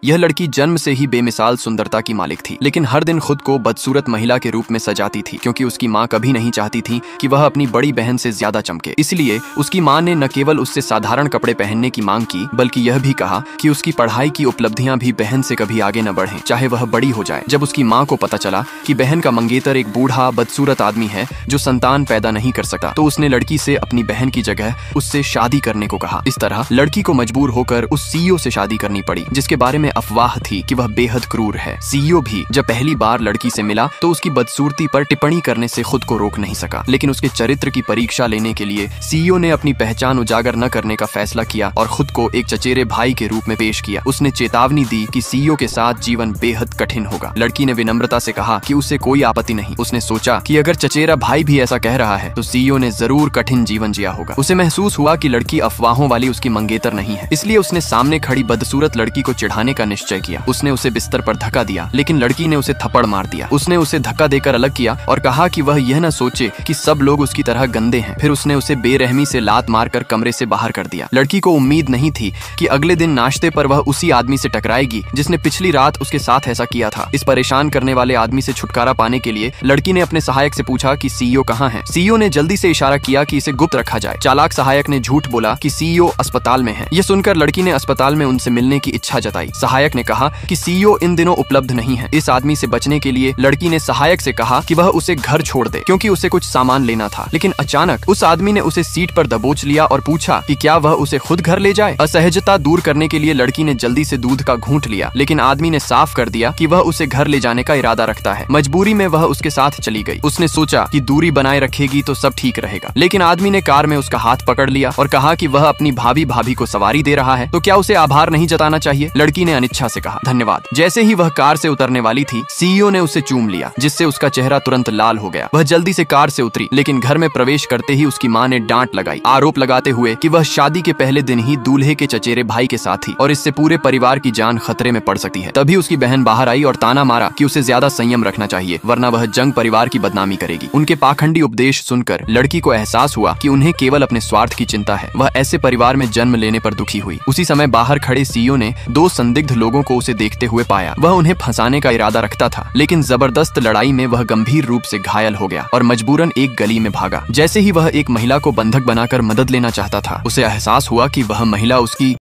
यह लड़की जन्म से ही बेमिसाल सुंदरता की मालिक थी, लेकिन हर दिन खुद को बदसूरत महिला के रूप में सजाती थी, क्योंकि उसकी माँ कभी नहीं चाहती थी कि वह अपनी बड़ी बहन से ज्यादा चमके। इसलिए उसकी माँ ने न केवल उससे साधारण कपड़े पहनने की मांग की, बल्कि यह भी कहा कि उसकी पढ़ाई की उपलब्धियां भी बहन से कभी आगे न बढ़ें, चाहे वह बड़ी हो जाए। जब उसकी माँ को पता चला कि बहन का मंगेतर एक बूढ़ा बदसूरत आदमी है जो संतान पैदा नहीं कर सकता, तो उसने लड़की से अपनी बहन की जगह उससे शादी करने को कहा। इस तरह लड़की को मजबूर होकर उस सीईओ से शादी करनी पड़ी, जिसके बारे में अफवाह थी कि वह बेहद क्रूर है। सीईओ भी जब पहली बार लड़की से मिला तो उसकी बदसूरती पर टिप्पणी करने से खुद को रोक नहीं सका, लेकिन उसके चरित्र की परीक्षा लेने के लिए सीईओ ने अपनी पहचान उजागर न करने का फैसला किया और खुद को एक चचेरे भाई के रूप में पेश किया। उसने चेतावनी दी कि सीईओ के साथ जीवन बेहद कठिन होगा। लड़की ने विनम्रता से कहा कि उसे कोई आपत्ति नहीं। उसने सोचा कि अगर चचेरा भाई भी ऐसा कह रहा है तो सीईओ ने जरूर कठिन जीवन जिया होगा। उसे महसूस हुआ कि लड़की अफवाहों वाली उसकी मंगेतर नहीं है, इसलिए उसने सामने खड़ी बदसूरत लड़की को चिढ़ाने का निश्चय किया। उसने उसे बिस्तर पर धक्का दिया, लेकिन लड़की ने उसे थप्पड़ मार दिया। उसने उसे धक्का देकर अलग किया और कहा कि वह यह न सोचे कि सब लोग उसकी तरह गंदे हैं। फिर उसने उसे बेरहमी से लात मारकर कमरे से बाहर कर दिया। लड़की को उम्मीद नहीं थी कि अगले दिन नाश्ते पर वह उसी आदमी से टकराएगी जिसने पिछली रात उसके साथ ऐसा किया था। इस परेशान करने वाले आदमी से छुटकारा पाने के लिए लड़की ने अपने सहायक से पूछा कि सीईओ कहाँ है। सीईओ ने जल्दी से इशारा किया कि इसे गुप्त रखा जाए। चालाक सहायक ने झूठ बोला कि सीईओ अस्पताल में है। यह सुनकर लड़की ने अस्पताल में उनसे मिलने की इच्छा जताई। सहायक ने कहा कि सीईओ इन दिनों उपलब्ध नहीं है। इस आदमी से बचने के लिए लड़की ने सहायक से कहा कि वह उसे घर छोड़ दे, क्योंकि उसे कुछ सामान लेना था। लेकिन अचानक उस आदमी ने उसे सीट पर दबोच लिया और पूछा कि क्या वह उसे खुद घर ले जाए। असहजता दूर करने के लिए लड़की ने जल्दी से दूध का घूंट लिया, लेकिन आदमी ने साफ कर दिया कि वह उसे घर ले जाने का इरादा रखता है। मजबूरी में वह उसके साथ चली गई। उसने सोचा कि दूरी बनाए रखेगी तो सब ठीक रहेगा, लेकिन आदमी ने कार में उसका हाथ पकड़ लिया और कहा कि वह अपनी भाभी को सवारी दे रहा है, तो क्या उसे आभार नहीं जताना चाहिए। लड़की ने अनिच्छा से कहा धन्यवाद। जैसे ही वह कार से उतरने वाली थी, सीईओ ने उसे चूम लिया, जिससे उसका चेहरा तुरंत लाल हो गया। वह जल्दी से कार से उतरी, लेकिन घर में प्रवेश करते ही उसकी माँ ने डांट लगाई, आरोप लगाते हुए कि वह शादी के पहले दिन ही दूल्हे के चचेरे भाई के साथ थी और इससे पूरे परिवार की जान खतरे में पड़ सकती है। तभी उसकी बहन बाहर आई और ताना मारा कि उसे ज्यादा संयम रखना चाहिए, वरना वह जंग परिवार की बदनामी करेगी। उनके पाखंडी उपदेश सुनकर लड़की को एहसास हुआ कि उन्हें केवल अपने स्वार्थ की चिंता है। वह ऐसे परिवार में जन्म लेने पर दुखी हुई। उसी समय बाहर खड़े सीईओ ने दो संदिग्ध लोगों को उसे देखते हुए पाया। वह उन्हें फंसाने का इरादा रखता था, लेकिन जबरदस्त लड़ाई में वह गंभीर रूप से घायल हो गया और मजबूरन एक गली में भागा। जैसे ही वह एक महिला को बंधक बनाकर मदद लेना चाहता था, उसे एहसास हुआ कि वह महिला उसकी